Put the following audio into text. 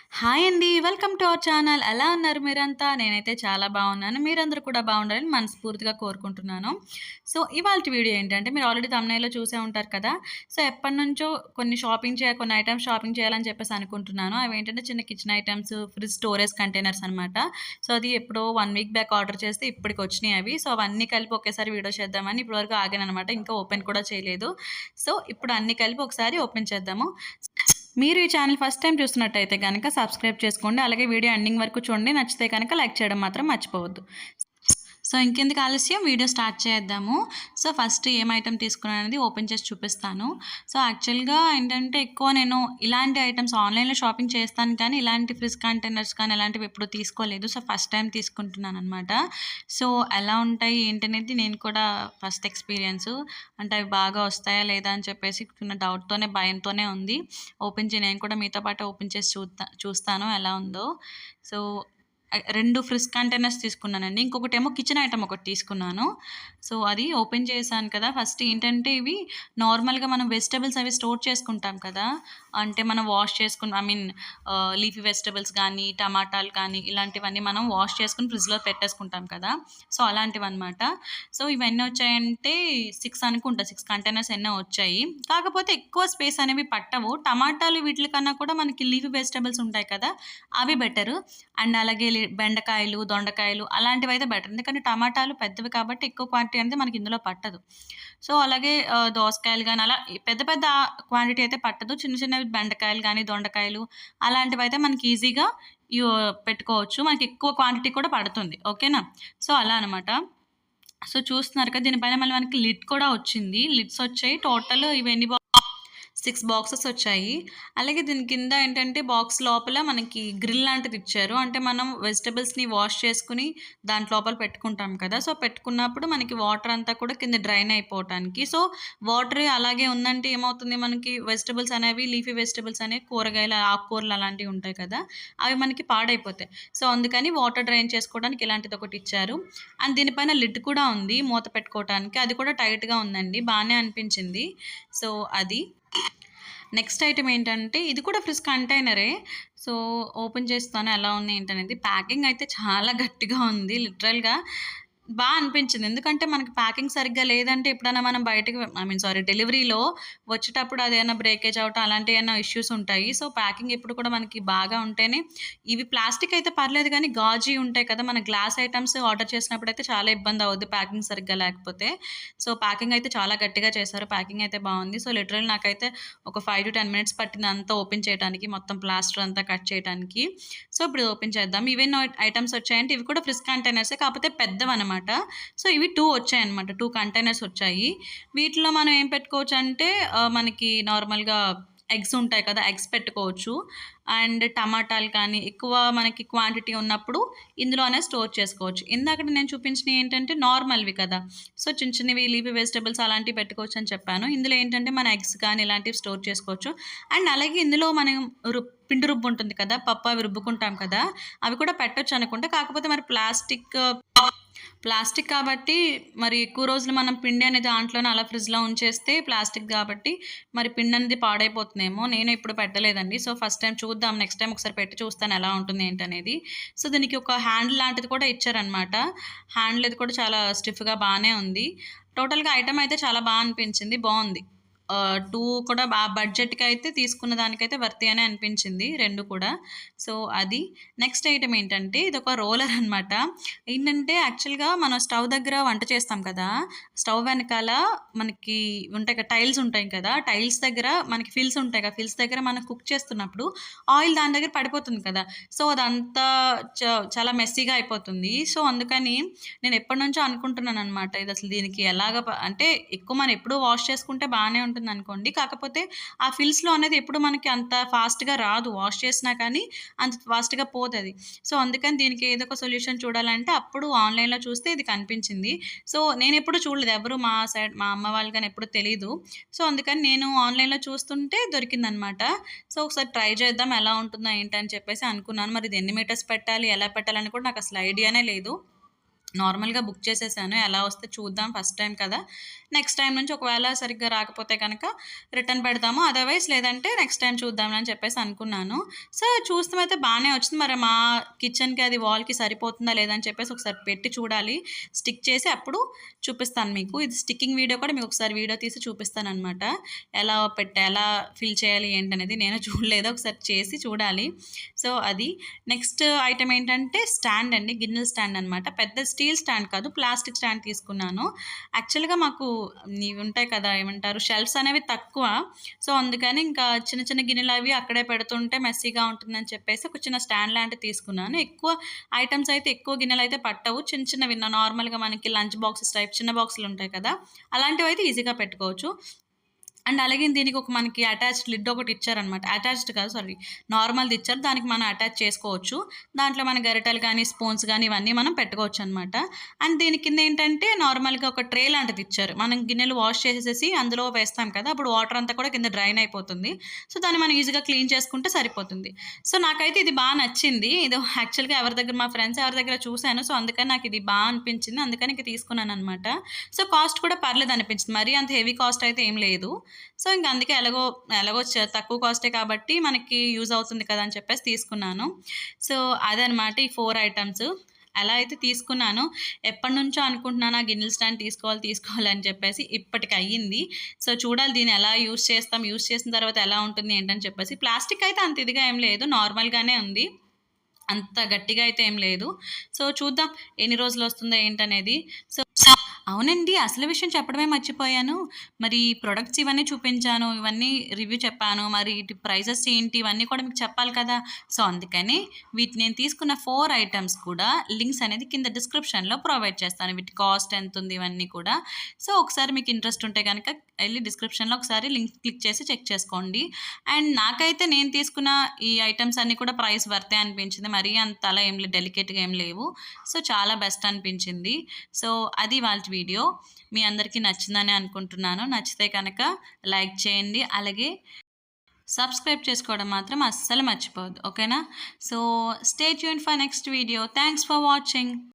Hi అండి. Welcome to our channel. ఎలా ఉన్నారు మీరంతా? నేనైతే చాలా బాగున్నాను. మీరందరూ కూడా బాగుండాలని మనస్ఫూర్తిగా కోరుకుంటున్నాను. సో, ఇవాల్టి వీడియో ఏంటంటే మీరు ఆల్రెడీ థంబ్‌నెయిల్‌లో చూసే ఉంటారు కదా! సో, ఎప్పటినుంచో కొన్ని ఐటెమ్స్ షాపింగ్ చేయాలని చెప్పేసి అనుకుంటున్నాను. అవేంటంటే చిన్న kitchen items, fridge storage containers అనమాట. సో, అది ఎప్పుడో 1 వీక్ బ్యాక్ ఆర్డర్ చేస్తే ఇప్పటికొచ్చినాయి అవి. సో, అవన్నీ కలిపి ఒకేసారి వీడియో చేద్దామని ఇప్పటివరకు ఆగాననమాట. ఇంకా ఓపెన్ కూడా చేయలేదు. సో, ఇప్పుడు అన్నీ కలిపి ఒకసారి ఓపెన్ చేద్దాము. మీరు ఈ ఛానల్ ఫస్ట్ టైమ్ చూస్తున్నట్టయితే గనక సబ్స్క్రైబ్ చేసుకోండి. అలాగే వీడియో ఎండింగ్ వరకు చూడండి. నచ్చితే కనుక లైక్ చేయడం మాత్రం మర్చిపోవద్దు. సో, ఇంకెందుకు ఆలస్యం వీడియో స్టార్ట్ చేద్దాము. సో, ఫస్ట్ ఏం ఐటెమ్ తీసుకున్నాననేది ఓపెన్ చేసి చూపిస్తాను. సో, యాక్చువల్‌గా ఏంటంటే ఎక్కువ నేను ఇలాంటి ఐటెమ్స్ ఆన్‌లైన్‌లో షాపింగ్ చేస్తాను కానీ, ఇలాంటి ఫ్రిడ్జ్ కంటైనర్స్ కానీ అలాంటివి ఎప్పుడు తీసుకోలేదు. సో, ఫస్ట్ టైమ్ తీసుకుంటున్నాననమాట. సో, ఎలా ఉంటాయి ఏంటనేది నేను కూడా ఫస్ట్ ఎక్స్‌పీరియన్సు. అంటే అవి బాగా వస్తాయా లేదా అని చెప్పేసి చిన్న డౌట్‌తోనే, భయంతోనే ఉంది. నేను కూడా మీతో పాటు ఓపెన్ చేసి చూస్తాను ఎలా ఉందో. సో, 2 ఫ్రిడ్జ్ కంటైనర్స్ తీసుకున్నానండి. ఇంకొకటేమో కిచెన్ ఐటెమ్ ఒకటి తీసుకున్నాను. సో, అది ఓపెన్ చేశాను కదా! ఫస్ట్ ఏంటంటే ఇవి నార్మల్‌గా మనం వెజిటబుల్స్ అవి స్టోర్ చేసుకుంటాం కదా! అంటే మనం వాష్ చేసుకుని లీఫీ వెజిటబుల్స్ గానీ, టమాటాలు కానీ ఇలాంటివన్నీ మనం వాష్ చేసుకొని ఫ్రిడ్జ్‌లో పెట్టేసుకుంటాం కదా! సో, అలాంటివన్నమాట. సో, ఇవన్నీ వచ్చాయంటే 6 అనుకుంటా. 6 కంటైనర్స్ ఎన్నో వచ్చాయి. కాకపోతే ఎక్కువ స్పేస్ అనేవి పట్టవు. టమాటాలు వీటిల కన్నా కూడా మనకి లీఫీ వెజిటబుల్స్ ఉంటాయి కదా! అవి బెటరు. అండ్ అలాగే బెండకాయలు, దొండకాయలు అలాంటివైతే బెటర్. ఎందుకంటే టమాటాలు పెద్దవి కాబట్టి ఎక్కువ క్వాంటిటీ అనేది మనకి ఇందులో పట్టదు. సో, అలాగే దోసకాయలు గాని అలా పెద్ద పెద్ద క్వాంటిటీ అయితే పట్టదు. చిన్న చిన్నవి బెండకాయలు గాని, దొండకాయలు అలాంటివైతే మనకి ఈజీగా యు పెట్టుకోవచ్చు. మనకి ఎక్కువ క్వాంటిటీ కూడా పడుతుంది. ఓకేనా? సో, అలా అనమాట. సో, చూస్తున్నారు కదా! దీనిపైన మళ్ళీ మనకి లిడ్ కూడా వచ్చింది. లిడ్స్ వచ్చాయి. టోటల్ ఇవి ఎన్ని 6 బాక్సెస్ వచ్చాయి. అలాగే దీని కింద ఏంటంటే బాక్స్ లోపల మనకి గ్రిల్ లాంటిది ఇచ్చారు. అంటే మనం వెజిటబుల్స్‌ని వాష్ చేసుకొని దాంట్ లోపల పెట్టుకుంటాం కదా! సో, పెట్టుకున్నప్పుడు మనకి వాటర్ అంతా కూడా కింద డ్రైన్ అయిపోవటానికి. సో, వాటర్ అలాగే ఉందంటే ఏమవుతుంది మనకి వెజిటబుల్స్ అనేవి లీఫీ వెజిటబుల్స్ అనేవి కూరగాయలు, ఆకుకూరలు అలాంటివి ఉంటాయి కదా! అవి మనకి పాడైపోతాయి. సో, అందుకని వాటర్ డ్రైన్ చేసుకోవడానికి ఇలాంటిది ఒకటి ఇచ్చారు. అండ్ దీనిపైన లిడ్ కూడా ఉంది మూత పెట్టుకోవటానికి. అది కూడా టైట్‌గా ఉందండి. బానే అనిపించింది. సో, అది. నెక్స్ట్ ఐటెమ్ ఏంటంటే ఇది కూడా ఫ్రిడ్జ్ కంటైనరే. సో, ఓపెన్ చేస్తాను ఎలా ఉంది ఏంటనేది. ప్యాకింగ్ అయితే చాలా గట్టిగా ఉంది. లిటరల్‌గా అనిపించింది. ఎందుకంటే మనకి ప్యాకింగ్ సరిగ్గా లేదంటే ఎప్పుడైనా మనం బయటకి డెలివరీలో వచ్చేటప్పుడు అదేమన్నా బ్రేకేజ్ అవ్వటం అలాంటియేమన్నా ఇష్యూస్ ఉంటాయి. సో, ప్యాకింగ్ ఎప్పుడు కూడా మనకి బాగా ఉంటేనే ఇవి ప్లాస్టిక్ అయితే పర్లేదు గానీ గాజుయి ఉంటాయి కదా! మన గ్లాస్ ఐటెమ్స్ ఆర్డర్ చేసినప్పుడైతే చాలా ఇబ్బంది అవుద్ది ప్యాకింగ్ సరిగ్గా లేకపోతే. సో, ప్యాకింగ్ అయితే చాలా గట్టిగా చేశారు. ప్యాకింగ్ అయితే బావుంది. సో, లిటరల్లీ నాకైతే ఒక 5-10 మినిట్స్ పట్టింది అంతా ఓపెన్ చేయటానికి. మొత్తం ప్లాస్టర్ అంతా కట్ చేయటానికి. సో, ఇప్పుడు ఓపెన్ చేద్దాం. ఇవెన్నో ఐటెమ్స్ వచ్చాయంటే ఇవి కూడా ఫ్రిడ్జ్ కంటైనర్సే కాకపోతే పెద్దవనమాట. సో, ఇవి 2 వచ్చాయన్నమాట. 2 కంటైనర్స్ వచ్చాయి. వీటిలో మనం ఏం పెట్టుకోవచ్చంటే మనకి నార్మల్‌గా ఎగ్స్ ఉంటాయి కదా! ఎగ్స్ పెట్టుకోవచ్చు. అండ్ టమాటాలు కానీ ఎక్కువ మనకి క్వాంటిటీ ఉన్నప్పుడు ఇందులోనే స్టోర్ చేసుకోవచ్చు. ఇందాకడ నేను చూపించినయి ఏంటంటే నార్మల్‌వి కదా! సో, చిన్న చిన్నవి లీఫీ వెజిటబుల్స్ అలాంటివి పెట్టుకోవచ్చని చెప్పాను. ఇందులో ఏంటంటే మన ఎగ్స్ కానీ ఇలాంటివి స్టోర్ చేసుకోవచ్చు. అండ్ అలాగే ఇందులో మనం పిండి రుబ్బు ఉంటుంది కదా! పప్పు అవి రుబ్బుకుంటాం కదా! అవి కూడా పెట్టొచ్చనుకుంటా. కాకపోతే మరి ప్లాస్టిక్ కాబట్టి మరి ఎక్కువ రోజులు మనం పిండి అనేది దాంట్లోనే అలా ఫ్రిడ్జ్‌లో ఉంచేస్తే ప్లాస్టిక్ కాబట్టి మరి పిండి అనేది పాడైపోతుందేమో. నేను ఎప్పుడు పెట్టలేదండి. సో, ఫస్ట్ టైమ్ చూద్దాం. నెక్స్ట్ టైమ్ ఒకసారి పెట్టి చూస్తాను ఎలా ఉంటుంది ఏంటనేది. సో, దీనికి ఒక హ్యాండిల్ లాంటిది కూడా ఇచ్చారనమాట. హ్యాండిల్ ఇది కూడా చాలా స్టిఫ్‌గా బానే ఉంది. టోటల్‌గా ఐటెమ్ అయితే చాలా అనిపించింది. బావుంది. 2 కూడా బడ్జెట్‌కైతే తీసుకున్న దానికైతే వర్తీ అనే అనిపించింది 2 కూడా. సో, అది. నెక్స్ట్ ఐటెమ్ ఏంటంటే ఇదొక రోలర్ అనమాట. ఏంటంటే యాక్చువల్‌గా మనం స్టవ్ దగ్గర వంట చేస్తాం కదా! స్టవ్ వెనకాల మనకి ఉంటాయి కదా! టైల్స్ ఉంటాయి కదా! టైల్స్ దగ్గర మనకి ఫిల్స్ ఉంటాయి కదా! ఫిల్స్ దగ్గర మనం కుక్ చేస్తున్నప్పుడు ఆయిల్ దాని దగ్గర పడిపోతుంది కదా! సో, అదంతా చ చాలా మెస్సీగా అయిపోతుంది. సో, అందుకని నేను ఎప్పటినుంచో అనుకుంటున్నాననమాట. ఇదసలు దీనికి అంటే ఎక్కువ మనం ఎప్పుడూ వాష్ చేసుకుంటే బానే ఉంటుందనుకోండి. కాకపోతే ఆ ఫిల్స్‌లో అనేది ఎప్పుడు మనకి అంత ఫాస్ట్‌గా రాదు. వాష్ చేసినా కానీ అంత ఫాస్ట్‌గా పోదది. సో, అందుకని దీనికి ఏదో ఒక సొల్యూషన్ చూడాలంటే అప్పుడు ఆన్‌లైన్‌లో చూస్తే ఇది కనిపించింది. సో, నేనెప్పుడు చూడలేదు. ఎవరు మా అమ్మ వాళ్ళు గాని ఎప్పుడు తెలీదు. సో, అందుకని నేను ఆన్‌లైన్‌లో చూస్తుంటే దొరికిందనమాట. సో, ఒకసారి ట్రై చేద్దాం ఎలా ఉంటుందో ఏంటని చెప్పేసి అనుకున్నాను. మరి ఇది ఎన్ని మీటర్స్ పెట్టాలి? ఎలా పెట్టాలని కూడా నాకసలు ఐడియానే లేదు. నార్మల్‌గా బుక్ చేసేసాను. ఎలా వస్తే చూద్దాం ఫస్ట్ టైమ్ కదా! నెక్స్ట్ టైమ్ నుంచి ఒకవేళ సరిగ్గా రాకపోతే గనక రిటర్న్ పెడదాము. అదర్‌వైజ్ లేదంటే నెక్స్ట్ టైమ్ చూద్దాంలే అని చెప్పేసి అనుకున్నాను. సో, చూస్తమైతే బానే వచ్చింది. మరి మా కిచెన్‌కి అది వాల్‌కి సరిపోతుందా లేదా అని చెప్పేసి ఒకసారి పెట్టి చూడాలి. స్టిక్ చేసి అప్పుడు చూపిస్తాను మీకు. ఇది స్టిక్కింగ్ వీడియో కూడా మీకు ఒకసారి వీడియో తీసి చూపిస్తాననమాట. ఎలా ఫిల్ చేయాలి ఏంటనేది. నేను చూడలేదు. ఒకసారి చేసి చూడాలి. సో, అది. నెక్స్ట్ ఐటెమ్ ఏంటంటే స్టాండ్ అండి. గిన్నెల స్టాండ్ అనమాట. పెద్ద స్టీల్ స్టాండ్ కాదు. ప్లాస్టిక్ స్టాండ్ తీసుకున్నాను. యాక్చువల్‌గా మాకు ఇవి ఉంటాయి కదా! ఏమంటారు షెల్ఫ్స్ అనేవి తక్కువ. సో, అందుకని ఇంకా చిన్న చిన్న గిన్నెలవి అక్కడే పెడుతుంటే మెస్సీగా ఉంటుందని చెప్పేసి ఒక చిన్న స్టాండ్ లాంటిది తీసుకున్నాను. ఎక్కువ ఐటెమ్స్ అయితే ఎక్కువ గిన్నెలైతే పట్టవు. చిన్న చిన్నవి నార్మల్‌గా మనకి లంచ్ బాక్సెస్ టైప్ చిన్న బాక్సులుంటాయి కదా! అలాంటివైతే ఈజీగా పెట్టుకోవచ్చు. అండ్ అలాగే దీనికి ఒక మనకి అటాచ్డ్ లిడ్ ఒకటి ఇచ్చారనమాట. అటాచ్డ్ కాదు సారీ నార్మల్‌ది ఇచ్చారు. దానికి మనం అటాచ్ చేసుకోవచ్చు. దాంట్లో మన గరిటెలు గానీ, స్పూన్స్ గానీ ఇవన్నీ మనం పెట్టుకోవచ్చనమాట. అండ్ దీని కింద ఏంటంటే నార్మల్‌గా ఒక ట్రే లాంటిది ఇచ్చారు. మనం గిన్నెలు వాష్ చేసేసేసి అందులో వేస్తాం కదా! అప్పుడు వాటర్ అంతా కూడా కింద డ్రైన్ అయిపోతుంది. సో, దాన్ని మనం ఈజీగా క్లీన్ చేసుకుంటే సరిపోతుంది. సో, నాకైతే ఇది నచ్చింది. ఇది యాక్చువల్‌గా మా ఫ్రెండ్స్ ఎవరి దగ్గర చూసాను. సో, అందుకని నాకిది అనిపించింది. అందుకని ఇంక తీసుకున్నాననమాట. సో, కాస్ట్ కూడా పర్లేదనిపించింది. మరీ అంత హెవీ కాస్ట్ అయితే ఏం లేదు. సో, ఇంక అందుకే ఎలాగో తక్కువ కాస్టే కాబట్టి మనకి యూజ్ అవుతుంది కదా! అని చెప్పేసి తీసుకున్నాను. సో, అదనమాట ఈ 4 ఐటెమ్స్. అలా అయితే తీసుకున్నాను. ఎప్పటినుంచో అనుకుంటున్నాను ఆ గిన్నెల స్టాండ్ తీసుకోవాలి అని చెప్పేసి ఇప్పటికయ్యింది. సో, చూడాలి దీన్ని ఎలా యూజ్ చేస్తాం, యూజ్ చేసిన తర్వాత ఎలా ఉంటుంది ఏంటని చెప్పేసి. ప్లాస్టిక్ అయితే అంత ఇదిగా ఏం లేదు. నార్మల్‌గానే ఉంది. అంత గట్టిగా అయితే ఏం లేదు. సో, చూద్దాం ఎన్ని రోజులొస్తుందో ఏంటనేది. సో అవునండి. అసలు విషయం చెప్పడమే మర్చిపోయాను. మరి ప్రొడక్ట్స్ ఇవన్నీ చూపించాను. ఇవన్నీ రివ్యూ చెప్పాను. మరి ఈటి ప్రైజెస్ ఏంటి ఇవన్నీ కూడా మీకు చెప్పాలి కదా! సో, అందుకని నేను తీసుకున్న 4 ఐటెమ్స్ కూడా లింక్స్ అనేది కింద డిస్క్రిప్షన్‌లో ప్రొవైడ్ చేస్తాను. వీటి కాస్ట్ ఎంతుంది ఇవన్నీ కూడా. సో, ఒకసారి మీకు ఇంట్రెస్ట్ ఉంటే గనక ఎళ్లి డిస్క్రిప్షన్‌లో ఒకసారి లింక్ క్లిక్ చేసి చెక్ చేసుకోండి. అండ్ నాకైతే నేను తీసుకున్న ఈ ఐటెమ్స్ అన్నీ కూడా ప్రైస్ వర్తే అనిపించింది. మరీ అంతలా ఏం డెలికేట్‌గా ఏం లేవు. సో, చాలా బెస్ట్ అనిపించింది. సో, అది ఇవాల్టి వీడియో. మీ అందరికీ నచ్చిందనే అనుకుంటున్నాను. నచ్చితే కనుక లైక్ చేయండి. అలాగే సబ్స్క్రైబ్ చేసుకోవడం మాత్రం అస్సలు మర్చిపోవద్దు. ఓకేనా? So, stay tuned for next video. Thanks for watching.